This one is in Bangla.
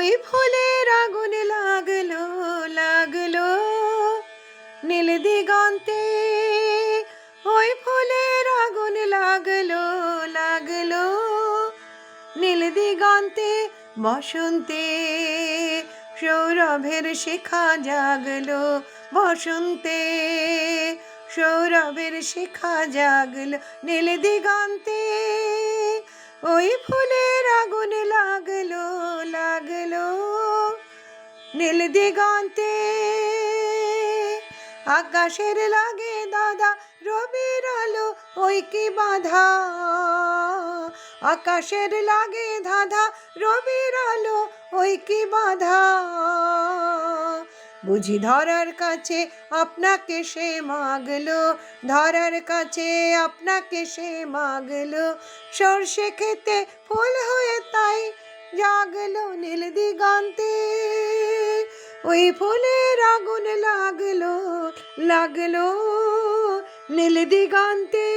ওই ফুলের আগুন লাগলো লাগলো নীল দিগন্তে, ওই ফুলের আগুন লাগলো লাগলো নীল দিগন্তে। বসন্তে সৌরভের শিখা জাগলো, বসন্তে সৌরভের শিখা জাগলো নীল দিগন্তে। ওই ফুলের আগুন লাগলো লাগলো নীল দিগন্তে। আকাশের লাগে দাদা রবির আলো, ওই কি বাধা, আকাশের লাগে ধাঁধা রবির আলো, ওই কি বাধা। বুঝি ধরার কাছে আপনাকে সে মাগলো, ধরার কাছে আপনাকে সে মাগলো। সর্ষে খেতে ফুল হয়ে তাই জাগলো নীল দিগন্তে। ওই ফুলের আগুন লাগলো লাগলো নীল দিগন্তে।